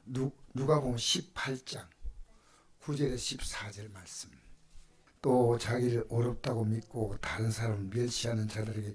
누가복음 18장 9절에서 14절 말씀. 또 자기를 어렵다고 믿고 다른 사람을 멸시하는 자들에게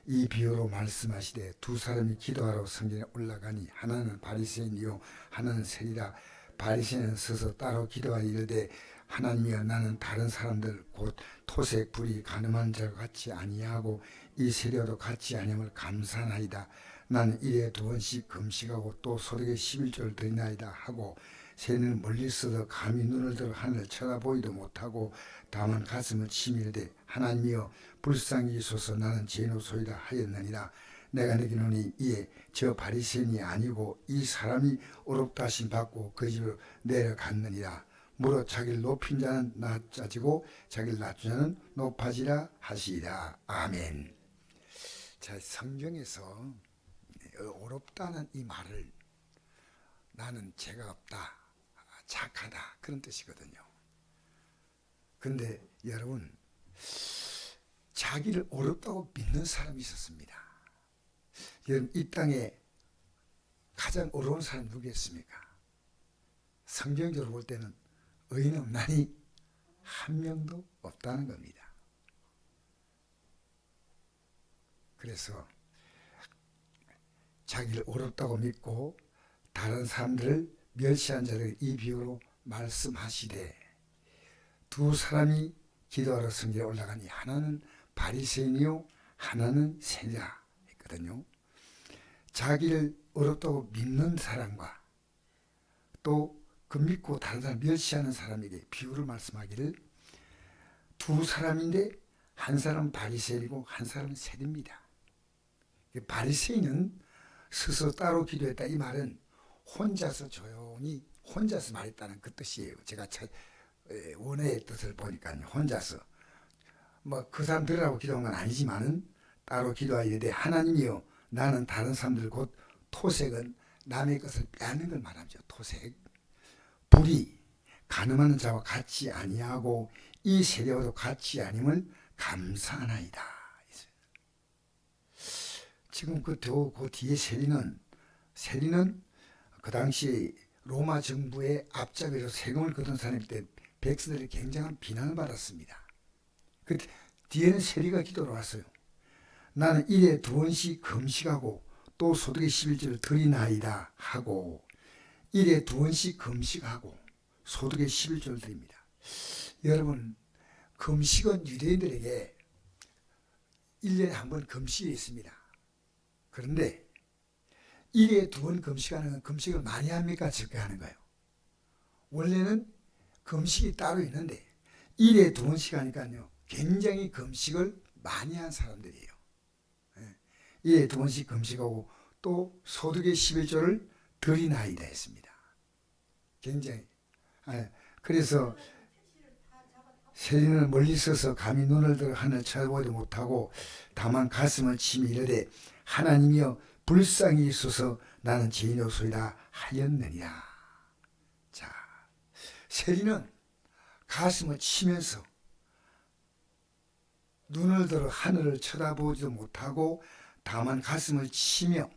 이 비유로 말씀하시되 두 사람이 기도하러 성전에 올라가니 하나는 바리새인이요 하나는 세리라. 바리새인은 서서 따로 기도하여 이르되 하나님이여 나는 다른 사람들 곧 토색 불이 가늠한 자와 같이 아니하고 이 세리와도 같이 아니함을 감사하나이다. 나는 일에 2번씩 금식하고 또 소득의 11조를 드리나이다 하고 세리는 멀리 서서 감히 눈을 들어 하늘을 쳐다보지도 못하고 다만 가슴을 치며 이르되 하나님이여 불쌍히 여기소서 나는 죄인이소이다 하였느니라. 내가 느끼노니 이에 저 바리새인이 아니고 이 사람이 어렵다 하심 받고 그 집으로 내려갔느니라. 무릇 자기를 높인 자는 낮아지고 자기를 낮춘 자는 높아지라 하시리라. 아멘. 자, 성경에서 어렵다는 이 말을 나는 죄가 없다, 착하다 그런 뜻이거든요. 근데 여러분, 자기를 어렵다고 믿는 사람이 있었습니다. 여러분, 이 땅에 가장 어려운 사람이 누구겠습니까? 성경적으로 볼 때는 의인 없나니 한 명도 없다는 겁니다. 그래서 자기를 어렵다고 믿고 다른 사람들을 멸시한 자들 이 비유로 말씀하시되 두 사람이 기도하러 성전에 올라가니 하나는 바리새인이요 하나는 세리라 했거든요. 자기를 어렵다고 믿는 사람과 또 그 믿고 다른 사람 멸시하는 사람에게 비유를 말씀하기를 두 사람인데 한 사람은 바리새인이고 한 사람은 세리입니다. 바리새인은 스스로 따로 기도했다. 이 말은 혼자서 조용히 혼자서 말했다는 그 뜻이에요. 제가 원어의 뜻을 보니까 혼자서 뭐 그 사람 들으라고 기도한 건 아니지만은 따로 기도하여 이르되 하나님이여 나는 다른 사람들 곧 토색은 남의 것을 빼앗는 걸 말하죠. 토색 불이 가늠하는 자와 같이 아니하고 이 세리와도 같이 아님을 감사하나이다. 지금 그 뒤에 세리는 그 당시 로마 정부의 앞잡이로 세금을 거둔 사람일 때 백성들이 굉장한 비난을 받았습니다. 그 뒤에는 세리가 기도를 왔어요. 나는 일에 2번씩 금식하고 또 소득의 11조를 드리나이다 하고 일에 2번씩 금식하고 소득의 11조를 드립니다. 여러분, 금식은 유대인들에게 1년에 한 번 금식이 있습니다. 그런데 1에 2번 금식하는 건 금식을 많이 합니까? 적게 하는 거예요? 원래는 금식이 따로 있는데 1에 2번씩 하니까요 굉장히 금식을 많이 한 사람들이에요. 1에 2번씩 금식하고 또 소득의 11조를 드리나이다 했습니다. 굉장히 그래서 세리는 멀리 서서 감히 눈을 들어 하늘을 쳐다보지 못하고 다만 가슴을 치며 이르되 하나님이여 불쌍히 여기소서 나는 죄인이소이다 하였느니라. 자, 세리는 가슴을 치면서 눈을 들어 하늘을 쳐다보지도 못하고 다만 가슴을 치며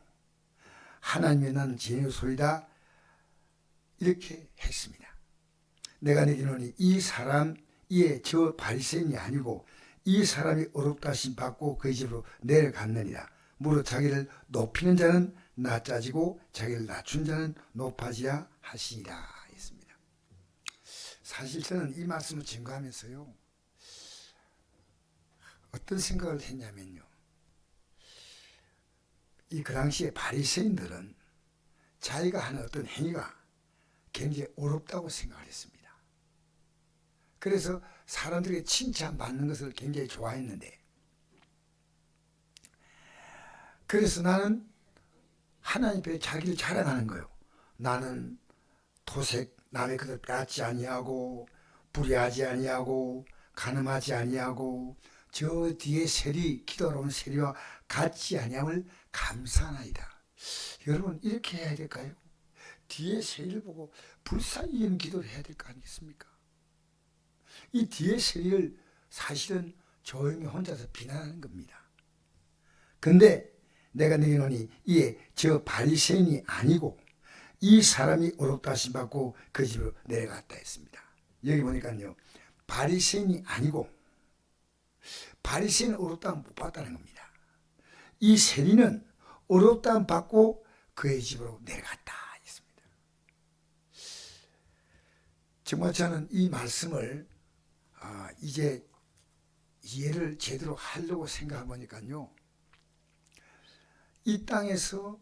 하나님의 나는 죄인이소이다 이렇게 했습니다. 내가 느끼노니 이 사람 이에 저 바리새인이 아니고 이 사람이 어렵다 하심 받고 그 집으로 내려갔느니라. 무릇 자기를 높이는 자는 낮아지고 자기를 낮춘 자는 높아지라 하시니라 했습니다. 사실 저는 이 말씀을 증거하면서요 어떤 생각을 했냐면요, 이 그 당시에 바리새인들은 자기가 하는 어떤 행위가 굉장히 어렵다고 생각을 했습니다. 그래서 사람들에게 칭찬받는 것을 굉장히 좋아했는데, 그래서 나는 하나님 앞에 자기를 자랑하는 거예요. 나는 토색 남의 것을 빼앗지 아니하고 불의하지 아니하고 간음하지 아니하고 저 뒤에 세리 기도하러 온 세리와 같지 아니함을 감사하나이다. 여러분, 이렇게 해야 될까요? 뒤에 세리를 보고 불쌍히 여기는 기도를 해야 될 거 아니겠습니까? 이 뒤에 세리를 사실은 조용히 혼자서 비난하는 겁니다. 근데 내가 느끼노니 이에 저 바리새인이 아니고 이 사람이 어렵다 하심 받고 그 집으로 내려갔다 했습니다. 여기 보니까요, 바리새인이 아니고 바리새인은 어렵다면 못 받다는 겁니다. 이 세리는 어렵다면 받고 그의 집으로 내려갔다 했습니다. 정말 저는 이 말씀을 이제 이해를 제대로 하려고 생각해보니까요, 이 땅에서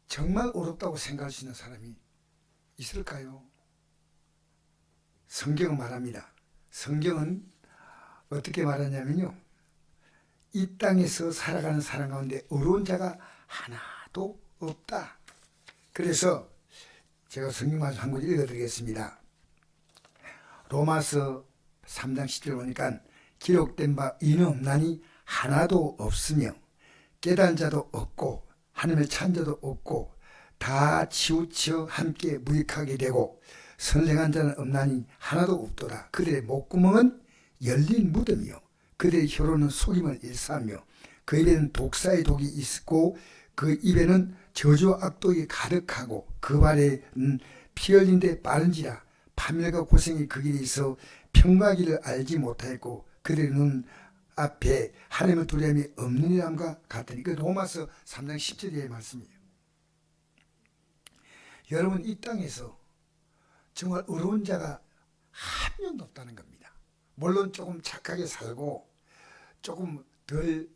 정말 어렵다고 생각할 수 있는 사람이 있을까요? 성경은 말합니다. 성경은 어떻게 말하냐면요, 이 땅에서 살아가는 사람 가운데 어려운 자가 하나도 없다. 그래서 제가 성경 말씀 한 구절 읽어드리겠습니다. 로마서 3장 10절 보니까 기록된 바 이는 없나니 하나도 없으며 깨달은 자도 없고 하나님의 찬자도 없고 다 치우쳐 함께 무익하게 되고 선생한 자는 없나니 하나도 없도다. 그들의 목구멍은 열린 무덤이요 그들의 혀로는 속임을 일삼며 그 입에는 독사의 독이 있고 그 입에는 저주와 악독이 가득하고 그 발에는 피 흘린 데 빠른지라 파멸과 고생이 그 길에 있어 평강기를 알지 못하였고 그들의 눈 앞에 하나님의 두려움이 없느니람과 같으니 그 로마서 3장 10절의 말씀이에요. 여러분, 이 땅에서 정말 어려운 자가 한 명도 없다는 겁니다. 물론 조금 착하게 살고 조금 덜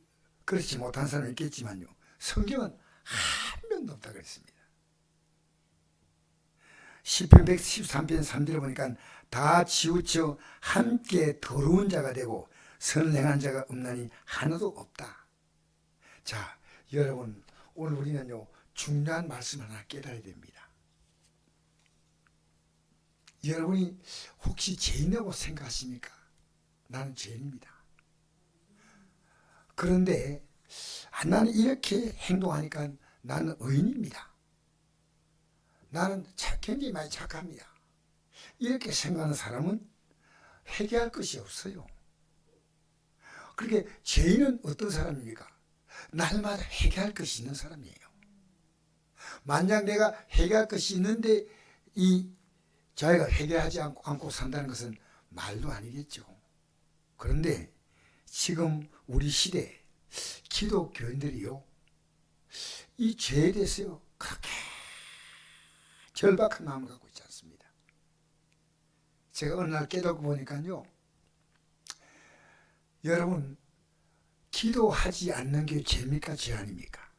그렇지 못한 사람이 있겠지만요, 성경은 한 명도 없다 그랬습니다. 시편 113편 3절에 보니까 다 치우쳐 함께 더러운 자가 되고 선행한 자가 없나니 하나도 없다. 자, 여러분, 오늘 우리는요, 중요한 말씀 하나 깨달아야 됩니다. 여러분이 혹시 죄인이라고 생각하십니까? 나는 죄인입니다. 그런데 나는 이렇게 행동하니까 나는 의인입니다. 나는 굉장히 많이 착합니다. 이렇게 생각하는 사람은 회개할 것이 없어요. 그렇게 죄인은 어떤 사람입니까? 날마다 회개할 것이 있는 사람이에요. 만약 내가 회개할 것이 있는데 이 자기가 회개하지 않고 산다는 것은 말도 아니겠죠. 그런데 지금 우리 시대 기독교인들이요, 이 죄에 대해서요 그렇게 절박한 마음을 갖고 있지 않습니다. 제가 어느 날 깨닫고 보니까요, 여러분, 기도하지 않는 게 죄입니까? 죄 아닙니까?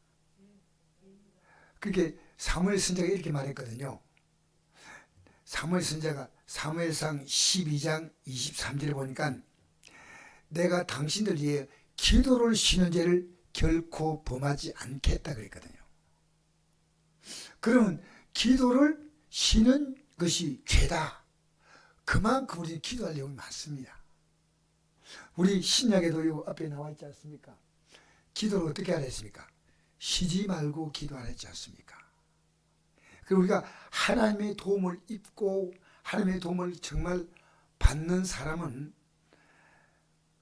그게 사무엘 선지자가 이렇게 말했거든요. 사무엘 선지자가 사무엘상 12장 23절에 보니까 내가 당신들 위해 기도를 쉬는 죄를 결코 범하지 않겠다 그랬거든요. 그러면 기도를 쉬는 것이 죄다. 그만큼 우리는 기도할 내용이 많습니다. 우리 신약에도 앞에 나와 있지 않습니까? 기도를 어떻게 하라 했습니까? 쉬지 말고 기도하라 했지 않습니까? 그리고 우리가 하나님의 도움을 입고 하나님의 도움을 정말 받는 사람은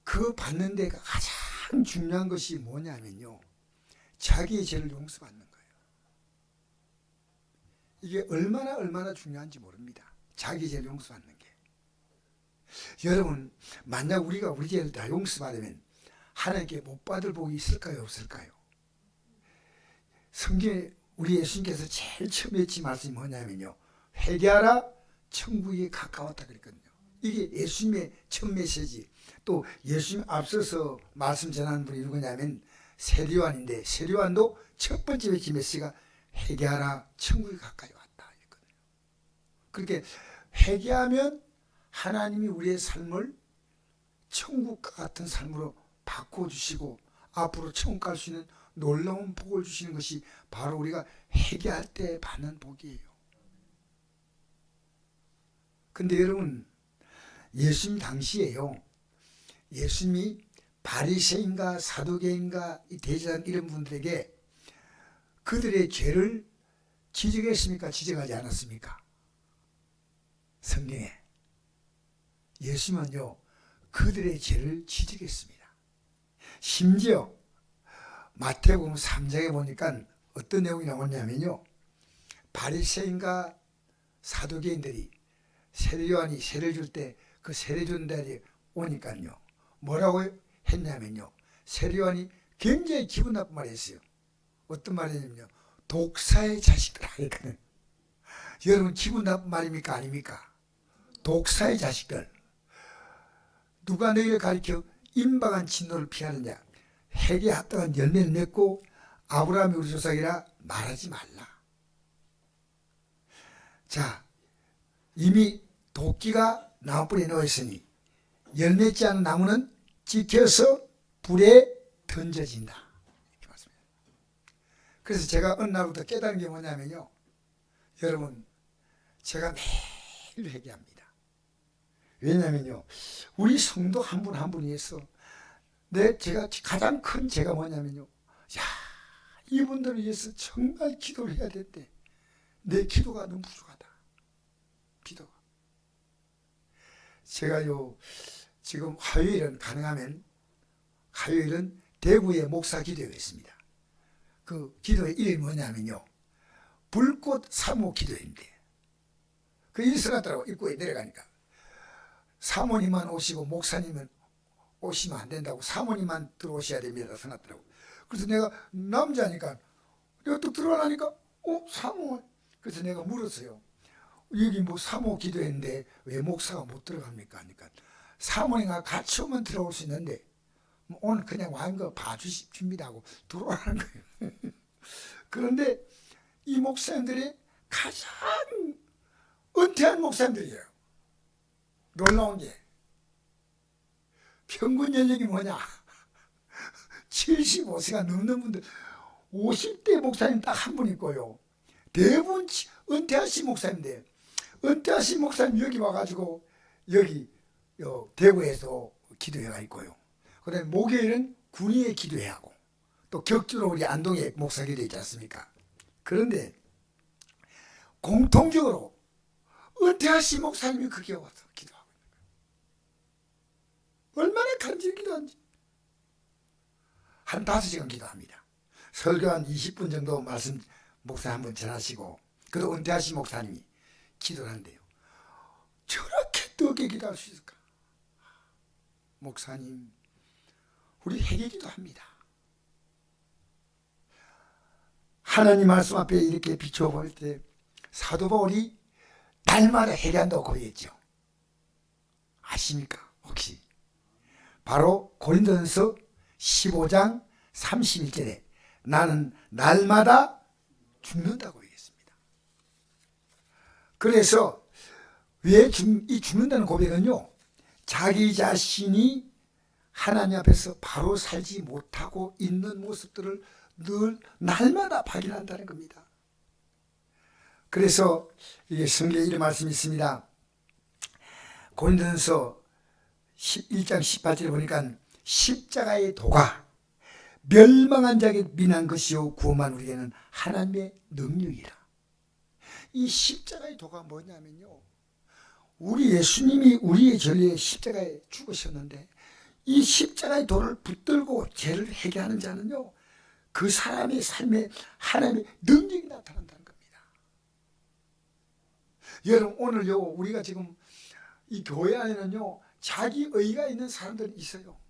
그 받는 데가 가장 중요한 것이 뭐냐면요, 자기의 죄를 용서받는 거예요. 이게 얼마나 중요한지 모릅니다. 자기 죄를 용서받는 게. 여러분, 만약 우리가 우리 죄를 다 용서받으면 하나님께 못 받을 복이 있을까요, 없을까요? 성경에 우리 예수님께서 제일 처음 해주신 말씀이 뭐냐면요, 회개하라 천국이 가까웠다 그랬거든요. 이게 예수님의 첫 메시지. 또 예수님 앞서서 말씀 전하는 분이 누구냐면 세리요한인데, 세리요한도 첫 번째 외친 메시지가 회개하라 천국이 가까이 왔다 했거든요. 그렇게 회개하면 하나님이 우리의 삶을 천국과 같은 삶으로 바꿔주시고 앞으로 천국 갈 수 있는 놀라운 복을 주시는 것이 바로 우리가 회개할 때 받는 복이에요. 근데 여러분, 예수님 당시에요, 예수님이 바리새인과 사두개인과 이 대제사장 이런 분들에게 그들의 죄를 지적했습니까? 지적하지 않았습니까? 성경에 예수님은요 그들의 죄를 지적했습니다. 심지어 마태복음 3장에 보니까 어떤 내용이 나오냐면요, 바리새인과 사두개인들이 세례요한이 세례를 줄 때 그 세례 준 날이 오니까요, 뭐라고 했냐면요, 세례요한이 굉장히 기분 나쁜 말을 했어요. 어떤 말이냐면요, 독사의 자식들 하니까는. 여러분, 기분 나쁜 말입니까 아닙니까? 독사의 자식들. 누가 너희를 가리켜 임박한 진노를 피하느냐? 핵에 합당한 열매를 맺고 아브라함이 우리 조상이라 말하지 말라. 자, 이미 도끼가 나무뿌리에 놓였으니 열매지 않은 나무는 찍혀서 불에 던져진다. 이렇게 말씀합니다. 그래서 제가 어느 날부터 깨달은 게 뭐냐면요, 여러분, 제가 매일 회개합니다. 왜냐면요, 우리 성도 한 분 한 분이 위해서 제가 가장 큰 제가 뭐냐면요, 야, 이분들을 위해서 정말 기도를 해야 되는데 내 기도가 너무 부족하다. 기도가. 제가요, 지금 화요일은 가능하면 화요일은 대구의 목사 기도회가 있습니다. 그 기도회 이름이 뭐냐면요, 불꽃 사모 기도회인데, 그 일어났더라고. 입구에 내려가니까 사모님만 오시고 목사님은 오시면 안 된다고, 사모님만 들어오셔야 됩니다 써놨더라고. 그래서 내가 남자니까 내가 또 들어가니까 사모. 그래서 내가 물었어요. 여기 뭐 사모 기도했는데 왜 목사가 못 들어갑니까 하니까, 사모님과 같이 오면 들어올 수 있는데 오늘 그냥 와인 거 봐주십니다 하고 들어오라는 거예요. 그런데 이 목사님들이 가장 은퇴한 목사님들이에요. 놀라운 게 평균 연령이 뭐냐, 75세가 넘는 분들, 50대 목사님 딱 한 분 있고요, 대부분 은퇴하신 목사님인데, 은퇴하신 목사님 여기 와가지고 여기 대구에서 기도회가 있고요, 그 다음에 목요일은 군위에 기도회하고, 또 격주로 우리 안동에 목사 기도 있지 않습니까? 그런데 공통적으로 은퇴하신 목사님이 거기에 와서 기도하고 있는 거예요. 얼마나 간절히 기도하는지. 한 5시간 기도합니다. 설교 한 20분 정도 말씀 목사 한번 전하시고, 그리고 은퇴하신 목사님이 기도를 하는데요, 저렇게 뜨겁게 기도할 수 있을까? 목사님, 우리 회개 기도합니다. 하나님 말씀 앞에 이렇게 비춰볼 때 사도 바울이 날마다 회개한다고 고백했죠. 아십니까 혹시? 바로 고린도전서 15장 31절에 나는 날마다 죽는다고 얘기했습니다. 그래서 왜 이 죽는다는 고백은요, 자기 자신이 하나님 앞에서 바로 살지 못하고 있는 모습들을 늘 날마다 발견한다는 겁니다. 그래서 이게 성경에 이런 말씀이 있습니다. 고린도전서 1장 18절에 보니까 십자가의 도가 멸망한 자에게 미난 것이요 구원한 우리에게는 하나님의 능력이라. 이 십자가의 도가 뭐냐면요, 우리 예수님이 우리의 죄에 십자가에 죽으셨는데, 이 십자가의 도를 붙들고 죄를 해결하는 자는요, 그 사람의 삶에 하나님의 능력이 나타난다는 겁니다. 여러분, 오늘요, 우리가 지금 이 교회 안에는요, 자기 의가 있는 사람들이 있어요.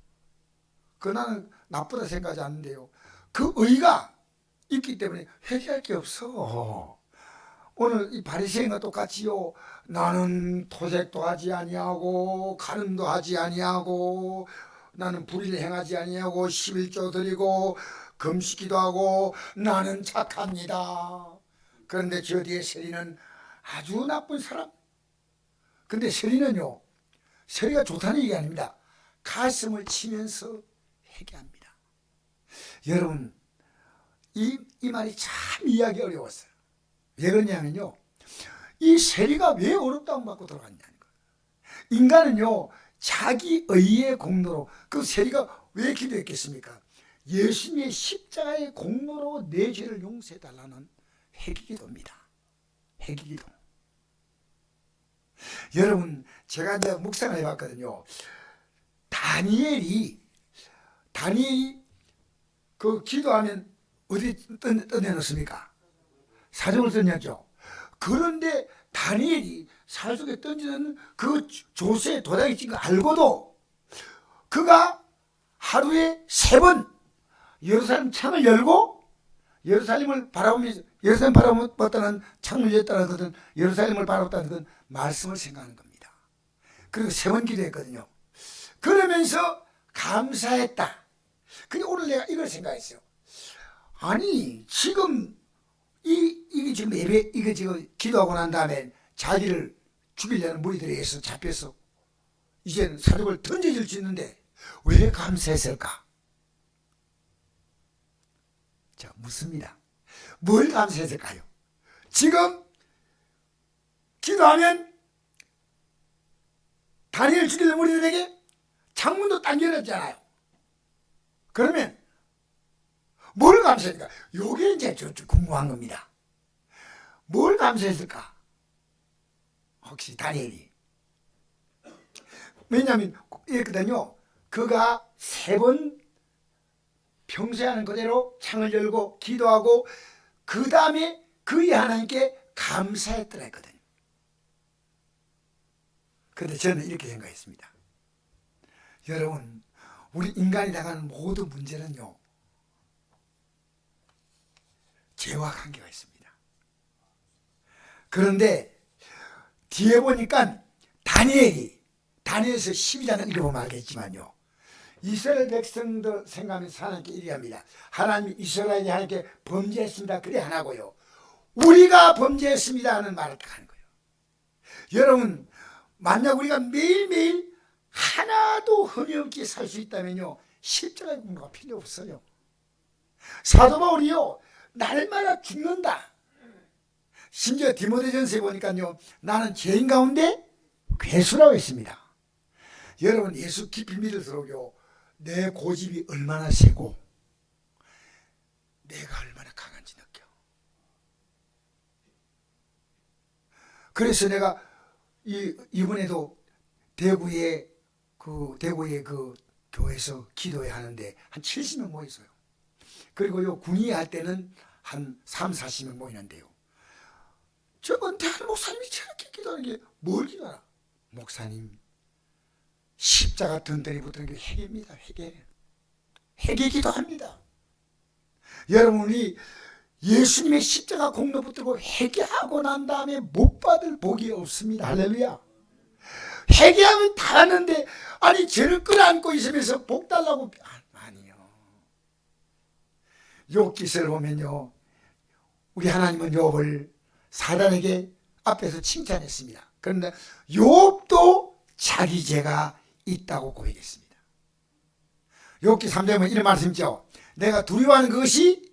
나는 나쁘다 생각하지 않는데요, 그 의가 있기 때문에 회개할 게 없어. 오늘 이 바리새인과 똑같이요, 나는 토색도 하지 아니하고 간음도 하지 아니하고 나는 불의를 행하지 아니하고 11조 드리고 금식기도 하고 나는 착합니다. 그런데 저 뒤에 세리는 아주 나쁜 사람. 근데 세리는요, 세리가 좋다는 얘기 아닙니다. 가슴을 치면서 회개합니다. 여러분, 이 말이 참 이해하기 어려웠어요. 왜 그러냐면요, 이 세리가 왜 어렵다고 받고 들어갔냐는 거예요. 인간은요, 자기 의의 공로로, 그 세리가 왜 기도했겠습니까? 예수님의 십자가의 공로로 내 죄를 용서해달라는 회개기도입니다. 회개기도. 여러분, 제가 이제 묵상을 해봤거든요. 다니엘이 그 기도하면 어디 떠내놓습니까? 사정을 써냐죠. 그런데 다니엘이 살 속에 던지는 그 조수의 도장이 찍은 거 알고도 그가 하루에 3번 예루살렘 창을 열고 예루살렘을 바라보면서, 예루살렘 바라봤다는 창을 열었다는 것은 예루살렘을 바라봤다는 건 말씀을 생각하는 겁니다. 그리고 3번 기도했거든요. 그러면서 감사했다. 근데 오늘 내가 이걸 생각했어요. 아니 지금 이게 지금 예배, 이게 지금 기도하고 난 다음에 자기를 죽이려는 무리들에 의해서 잡혀서 이제는 사륙을 던져질 수 있는데 왜 감사했을까? 자, 묻습니다. 뭘 감사했을까요? 지금 기도하면 다니엘 죽이려는 무리들에게 창문도 딱 열었잖아요. 그러면 뭘 감사했을까? 요게 이제 궁금한 겁니다. 뭘 감사했을까? 혹시 다니엘이. 왜냐하면 이랬거든요. 그가 3번 평소에 하는 그대로 창을 열고 기도하고 그 다음에 그의 하나님께 감사했더라 했거든요. 그런데 저는 이렇게 생각했습니다. 여러분, 우리 인간이 당하는 모든 문제는요, 죄와 관계가 있습니다. 그런데 뒤에 보니까 다니엘서 12장을 읽어보면 알겠지만요, 이스라엘 백성들 생각하면서 하나님께 이래합니다. 하나님, 이스라엘이 하나님께 범죄했습니다. 그래 하나고요, 우리가 범죄했습니다 하는 말을 딱 하는 거예요. 여러분, 만약 우리가 매일매일 하나도 흠이 없게 살 수 있다면요, 십자가의 공로가 필요 없어요. 사도 바울이요, 날마다 죽는다. 심지어 디모데전서에 보니까요, 나는 죄인 가운데 괴수라고 했습니다. 여러분, 예수 깊이 믿을수록요, 내 고집이 얼마나 세고 내가 얼마나 강한지 느껴. 그래서 내가 이번에도 대구의 그 교회에서 기도회 하는데 한 70명 모였어요. 그리고 요 군의 할 때는 한 3, 40명 모이는데요, 저 은퇴하는 목사님이 저렇게 기도하는 게 뭘 기도하나? 목사님, 십자가 든든히 붙는 게 회개입니다. 회개 기도합니다. 여러분이 예수님의 십자가 공로 붙들고 회개하고 난 다음에 못 받을 복이 없습니다. 할렐루야. 회개하면 다 하는데, 아니 죄를 끌어안고 있으면서 복 달라고, 아니요. 욥기서를 보면요, 우리 하나님은 욥을 사단에게 앞에서 칭찬했습니다. 그런데 욥도 자기 죄가 있다고 고백했습니다. 욥기 3장에 보면 이런 말씀 있죠. 내가 두려워하는 것이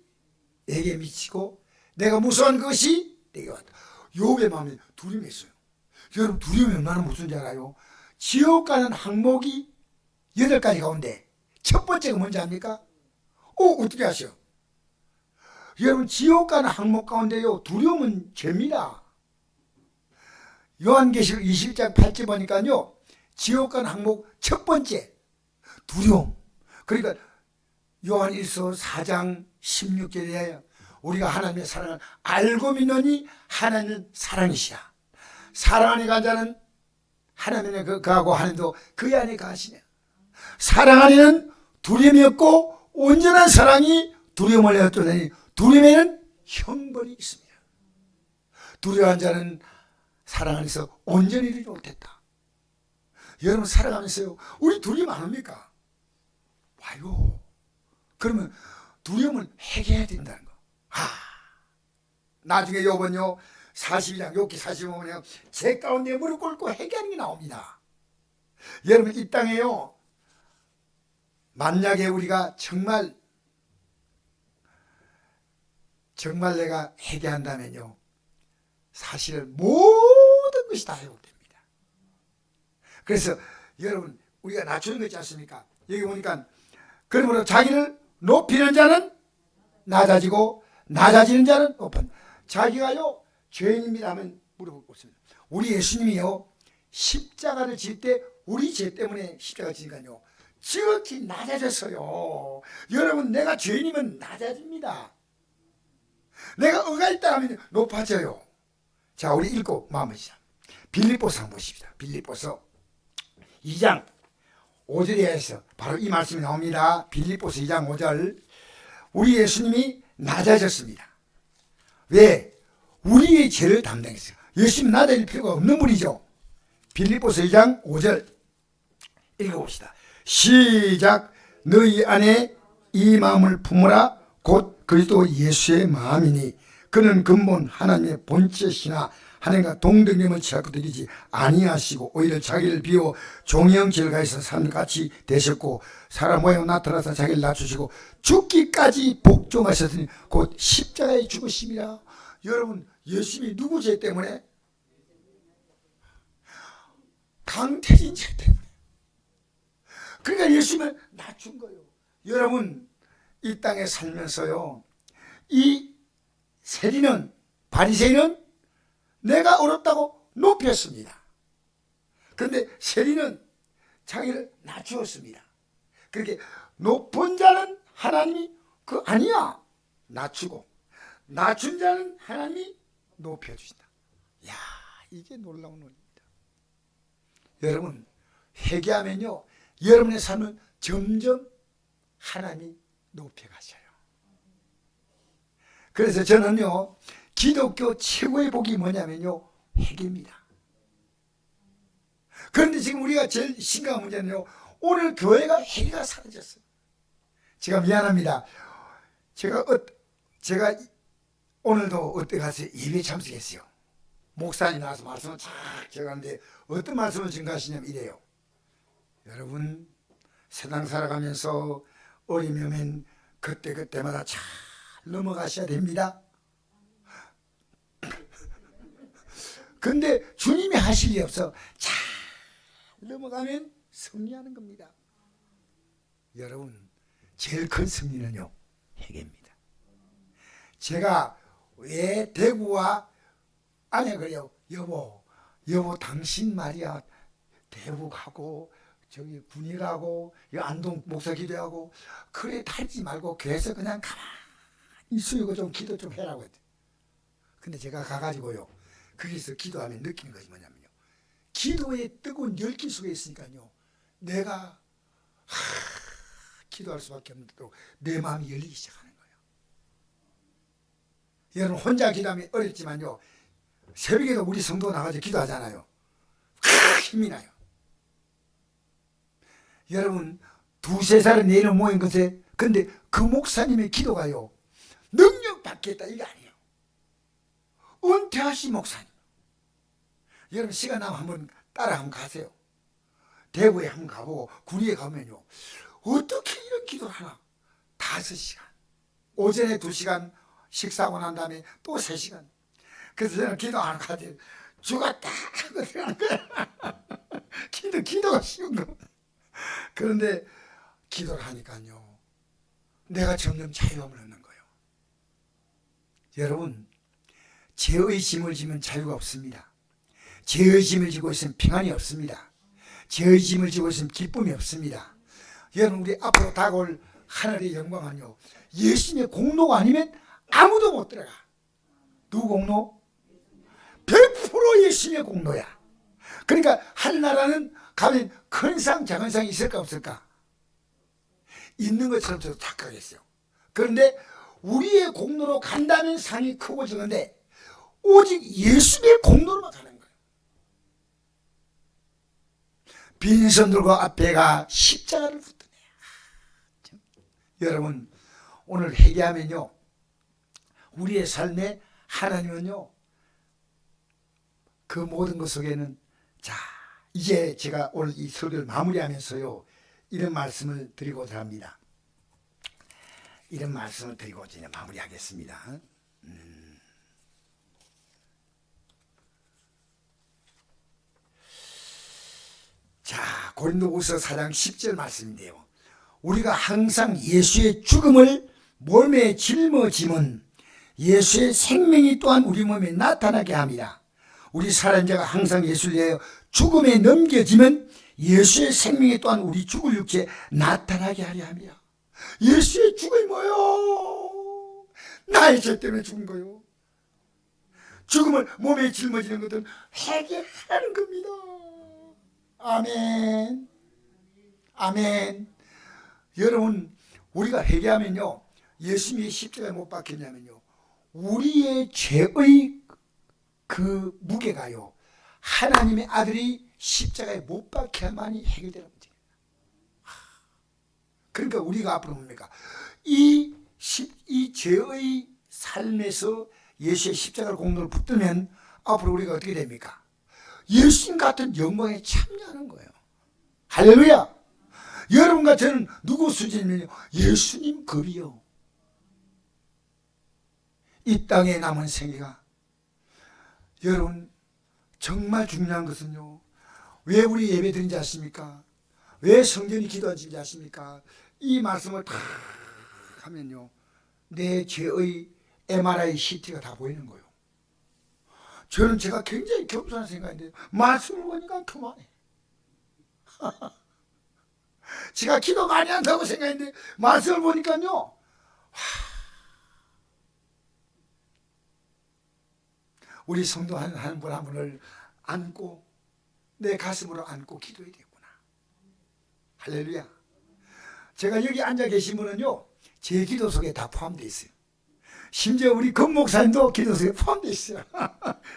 내게 미치고 내가 무서워하는 것이 내게 왔다. 욥의 마음에 두려움이 있어요. 여러분, 두려움이 얼마나 무서운지 알아요? 지옥 가는 항목이 8가지 가운데 첫 번째가 뭔지 압니까? 어떻게 아셔? 여러분, 지옥 가는 항목 가운데요, 두려움은 죄입니다. 요한계시록 21장 8절 보니까요, 지옥 가는 항목 첫 번째 두려움. 그러니까 요한 1서 4장 16절에 우리가 하나님의 사랑을 알고 믿노니 하나님은 사랑이시라. 사랑 안에 간 자는 하나님 안에 거하고 하나님도 그의 안에 거하시네. 사랑 안에는 두려움이 없고 온전한 사랑이 두려움을 내었더니 두려움에는 형벌이 있습니다. 두려워한 자는 사랑 안에서 온전히 이르지 못했다. 여러분, 살아가면서요, 우리 두려움 안 옵니까? 와요. 그러면 두려움을 해결해야 된다는 거. 나중에 욥은요, 42장, 욥기 45장에 제 가운데 무릎 꿇고 회개하는 게 나옵니다. 여러분, 이 땅에요, 만약에 우리가 정말 내가 회개한다면요, 사실은 모든 것이 다 회복됩니다. 그래서 여러분, 우리가 낮추는 거 있지 않습니까? 여기 보니까, 그러므로 자기를 높이는 자는 낮아지고 낮아지는 자는 높은, 자기가요 죄인입니다 하면 무릎을 꿇습니다. 우리 예수님이요, 십자가를 질 때 우리 죄 때문에 십자가 지니까요, 지극히 낮아졌어요. 여러분, 내가 죄인이면 낮아집니다. 내가 의가 있다 하면 높아져요. 자, 우리 읽고 마무리자. 빌립보서 한번 보십시다. 빌립보서 2장 5절에서 바로 이 말씀이 나옵니다. 빌립보서 2장 5절. 우리 예수님이 낮아졌습니다. 왜? 우리의 죄를 담당했어요. 예수님 낮아질 필요가 없는 분이죠. 빌립보서 2장 5절 읽어봅시다. 시작. 너희 안에 이 마음을 품으라. 곧 그리스도 예수의 마음이니 그는 근본 하나님의 본체시나 하나님과 동등됨을 취하고 드리지 아니하시고 오히려 자기를 비워 종의 형체를 가해서 사람같이 되셨고 사람 모양 나타나서 자기를 낮추시고 죽기까지 복종하셨으니 곧 십자가에 죽으심이라. 여러분, 예수님이 누구 죄 때문에? 강태진 죄 때문에. 그러니까 예수님은 낮춘 거예요. 여러분, 이 땅에 살면서요, 이 세리는, 바리새인은 내가 어렵다고 높였습니다. 그런데 세리는 자기를 낮추었습니다. 그렇게 높은 자는 하나님이 아니야, 낮추고 낮춘 자는 하나님이 높여주신다. 야, 이게 놀라운 논리입니다. 여러분, 회개하면요, 여러분의 삶은 점점 하나님이 높여가셔요. 그래서 저는요, 기독교 최고의 복이 뭐냐면요, 회개입니다. 그런데 지금 우리가 제일 심각한 문제는요, 오늘 교회가 회개가 사라졌어요. 제가 미안합니다. 제가 오늘도 어디 가서 예배 참석했어요. 목사님 나와서 말씀을 쫙 적었는데 어떤 말씀을 증가하시냐면 이래요. 여러분, 세상 살아가면서 어려움이 오면 그때마다 잘 넘어가셔야 됩니다. 근데 주님이 하실 일 없어. 잘 넘어가면 승리하는 겁니다. 여러분, 제일 큰 승리는요, 회개입니다. 제가 왜 대구와 아내 그래요. 여보 당신 말이야, 대구 가고 저기 군이 가고 안동 목사 기도하고 그래 달지 말고 교회에서 그냥 가만히 있으고 좀 기도 좀 해라고 했대. 근데 제가 가가지고요, 거기서 기도하면 느끼는 것이 뭐냐면요, 기도의 뜨거운 열기 속에 있으니까요, 내가 기도할 수밖에 없는데도 내 마음이 열리기 시작하는 거예요. 여러분, 혼자 기도하면 어렵지만요, 새벽에도 우리 성도 나가서 기도하잖아요. 힘이 나요. 여러분, 2-3살은 내일은 모인 것에, 근데 그 목사님의 기도가요, 능력 받겠다 이게 아니에요. 은퇴하신 목사님. 여러분, 시간 나면 한번 따라 한번 가세요. 대구에 한번 가보고 군위에 가면요, 어떻게 이런 기도를 하나? 5시간. 오전에 2시간 식사하고 난 다음에 또 3시간. 그래서 저는 기도하는 것 같아요. 죽었다 하고 들어가는 거야. 기도가 쉬운 거. 그런데 기도를 하니까요, 내가 점점 자유함을 얻는 거예요. 여러분, 죄의심을 지면 자유가 없습니다. 죄의심을 지고 있으면 평안이 없습니다. 죄의심을 지고 있으면 기쁨이 없습니다. 여러분, 우리 앞으로 다가올 하늘의 영광은요, 예수님의 공로가 아니면 아무도 못 들어가. 누구 공로? 100% 예수님의 공로야. 그러니까 하늘나라는 가면 큰 상 작은 상이 있을까 없을까? 있는 것처럼 저도 착각했어요. 그런데 우리의 공로로 간다면 상이 크고 적은데 오직 예수님의 공로로만 가는 거예요. 빈손들과 앞에가 십자가를 붙드네. 여러분, 오늘 회개하면요, 우리의 삶에 하나님은요, 그 모든 것 속에는, 자, 이제 제가 오늘 이 설교를 마무리하면서요, 이런 말씀을 드리고자 합니다. 이런 말씀을 드리고 이제 마무리하겠습니다. 자, 고린도후서 4장 10절 말씀인데요, 우리가 항상 예수의 죽음을 몸에 짊어짐은 예수의 생명이 또한 우리 몸에 나타나게 합니다. 우리 살아있는 자가 항상 예수를 위하여 죽음에 넘겨지면 예수의 생명이 또한 우리 죽을 육체에 나타나게 하려 합니다. 예수의 죽음이 뭐요? 나의 죄 때문에 죽은 거요. 죽음을 몸에 짊어지는 것은 회개하는 겁니다. 아멘. 아멘. 여러분, 우리가 회개하면요, 예수님이 십자가에 못 박혔냐면요, 우리의 죄의 그 무게가요, 하나님의 아들이 십자가에 못 박혀야만이 해결되는 문제예요. 그러니까 우리가 앞으로 뭡니까? 이 죄의 삶에서 예수의 십자가를 공로를 붙들면 앞으로 우리가 어떻게 됩니까? 예수님 같은 영광에 참여하는 거예요. 할렐루야. 여러분과 저는 누구 수준이면요, 예수님 급이요. 이 땅에 남은 생애가, 여러분 정말 중요한 것은요, 왜 우리 예배 드린지 아십니까? 왜 성전이 기도하는지 아십니까? 이 말씀을 다 하면요, 내 죄의 MRI CT가 다 보이는 거예요. 저는 제가 굉장히 겸손한 생각인데 말씀을 보니까 그만해. 제가 기도 많이 한다고 생각했는데 말씀을 보니까요, 우리 성도 한 분 한 분을 안고 내 가슴으로 안고 기도해야 되구나. 할렐루야. 제가 여기 앉아 계신 분은요, 제 기도 속에 다 포함되어 있어요. 심지어 우리 권 목사님도 기도 속에 포함되어 있어요.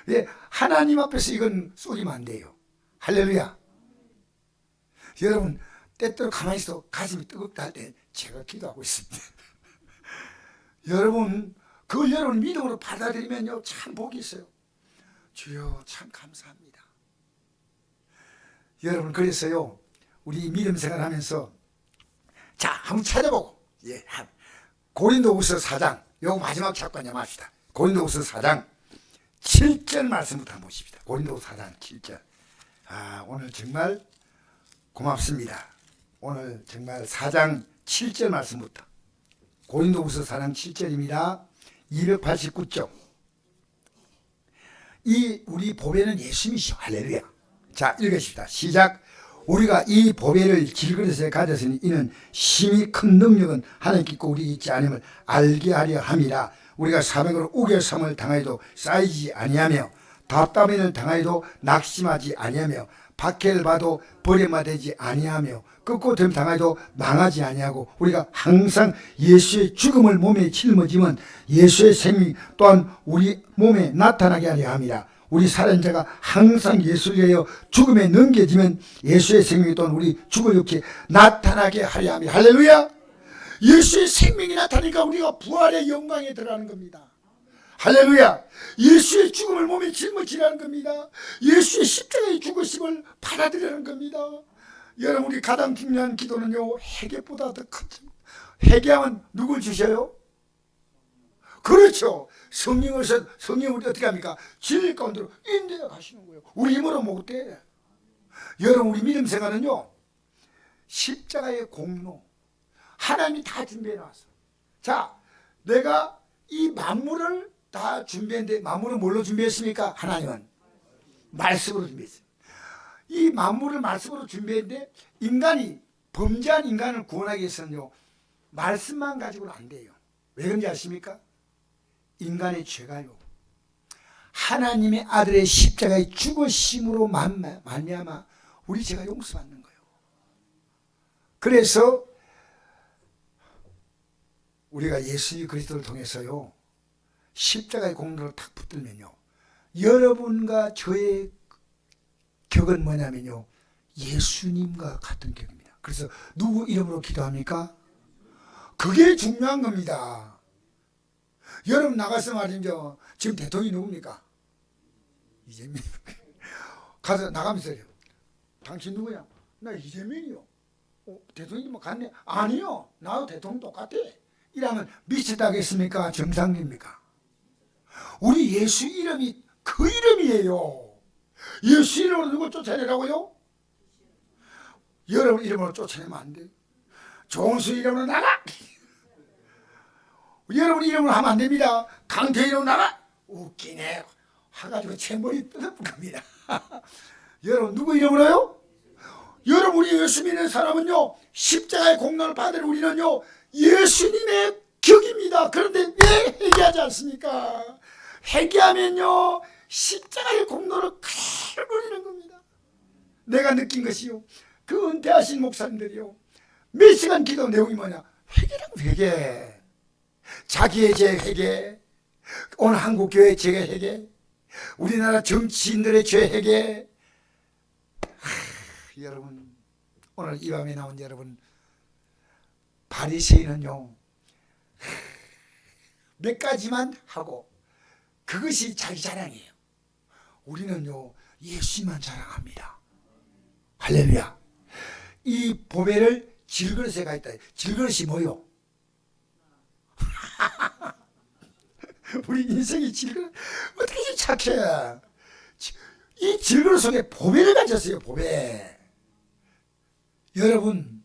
왜? 하나님 앞에서 이건 쏘기면 안 돼요. 할렐루야. 여러분, 때때로 가만히 있어 가슴이 뜨겁다 할 때 제가 기도하고 있습니다. 여러분, 그걸 여러분 믿음으로 받아들이면요, 참 복이 있어요. 주여 참 감사합니다. 여러분, 그래서요, 우리 믿음 생활하면서 자, 한번 찾아보고, 예, 고린도후서 4장, 요거 마지막 잡관념 합시다. 고린도후서 4장 7절 말씀부터 한번 보십시다. 고린도후서 4장 7절. 오늘 정말 고맙습니다. 오늘 정말 4장 7절 말씀부터, 고린도후서 4장 7절입니다. 289쪽. 이 우리 보배는 예수님이시오. 할렐루야. 자, 읽으십시다. 시작. 우리가 이 보배를 질그릇에 가졌으니 이는 심히 큰 능력은 하나님께 있고 우리 있지 않음을 알게 하려 함이라. 우리가 사명으로 우겨섬을 당하여도 쌓이지 아니하며 답답함을 당하여도 낙심하지 아니하며 박해를 받아도 버림받지 아니하며 끝고됨 당하여도 망하지 아니하고 우리가 항상 예수의 죽음을 몸에 짊어지면 예수의 생명 또한 우리 몸에 나타나게 하려 함이라. 우리 살아있는 자가 항상 예수를 위하여 죽음에 넘겨지면 예수의 생명이 또한 우리 죽을 육체에 나타나게 하려 함이라. 할렐루야. 예수의 생명이 나타나니까 우리가 부활의 영광에 들어가는 겁니다. 할렐루야. 예수의 죽음을 몸에 짊어지라는 겁니다. 예수의 십자가의 죽으심을 받아들이라는 겁니다. 여러분, 우리 가장 중요한 기도는요, 회개보다 더 큽니다. 회개하면 누굴 주셔요? 그렇죠. 성령을 우리 어떻게 합니까? 진리 가운데로 인도해 가시는 거예요. 우리 힘으로 못 돼. 여러분, 우리 믿음 생활은요, 십자가의 공로, 하나님이 다 준비해 놨어. 자, 내가 이 만물을 다 준비했는데, 만물은 뭘로 준비했습니까? 하나님은 말씀으로 준비했어요. 이 만물을 말씀으로 준비했는데, 인간이, 범죄한 인간을 구원하기 위해서는요, 말씀만 가지고는 안 돼요. 왜 그런지 아십니까? 인간의 죄가요, 하나님의 아들의 십자가의 죽으심으로 말미암아 우리 죄가 용서받는 거예요. 그래서 우리가 예수 그리스도를 통해서요, 십자가의 공로를 탁 붙들면요, 여러분과 저의 격은 뭐냐면요, 예수님과 같은 격입니다. 그래서 누구 이름으로 기도합니까? 그게 중요한 겁니다. 여러분 나가서 말이죠, 지금 대통령이 누굽니까? 이재명. 가서 나가면서 당신 누구야? 나 이재명이요. 대통령이 뭐 갔네? 아니요, 나도 대통령 똑같아. 이러면 미치다겠습니까? 정상입니까? 우리 예수 이름이 그 이름이에요. 예수 이름으로 누굴 쫓아내라고요? 여러분 이름으로 쫓아내면 안 돼요. 종수 이름으로 나가! 여러분 이름으로 하면 안 됩니다. 강태 이름으로 나가! 웃기네. 해가지고 채머리 뜯어볼 겁니다. 여러분 누구 이름으로요? 여러분, 우리 예수 믿는 사람은요, 십자가의 공로를 받을 우리는요, 예수님의 격입니다. 그런데 왜 회개하지 않습니까? 회개하면요 십자가의 공로를 그대로 누리는 겁니다. 내가 느낀 것이요, 그 은퇴하신 목사님들이요, 몇 시간 기도 내용이 뭐냐? 회개라고. 회개. 자기의 죄 회개, 오늘 한국교회 죄 회개, 우리나라 정치인들의 죄 회개. 여러분, 오늘 이 밤에 나온 여러분, 바리새인은요 몇 가지만 하고 그것이 자기 자랑이에요. 우리는요 예수님만 자랑합니다. 할렐루야. 이 보배를 질그릇에 가 있다. 질그릇이 뭐요? 우리 인생이 질그릇. 어떻게 착해. 이 질그릇 속에 보배를 가졌어요. 보배. 여러분,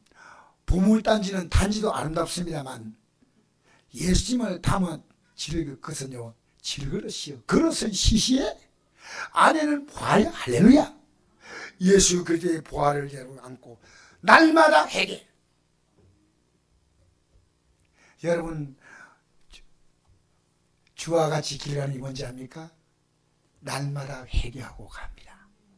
보물단지는 단지도 아름답습니다만 예수님을 담은 그것은요 질그릇이요. 그릇은 시시해, 안에는 보화야. 할렐루야. 예수 그리스도의 보화를 여러분 안고 날마다 회개. 여러분, 주와 같이 길 가는 이 뭔지 압니까? 날마다 회개하고 갑니다.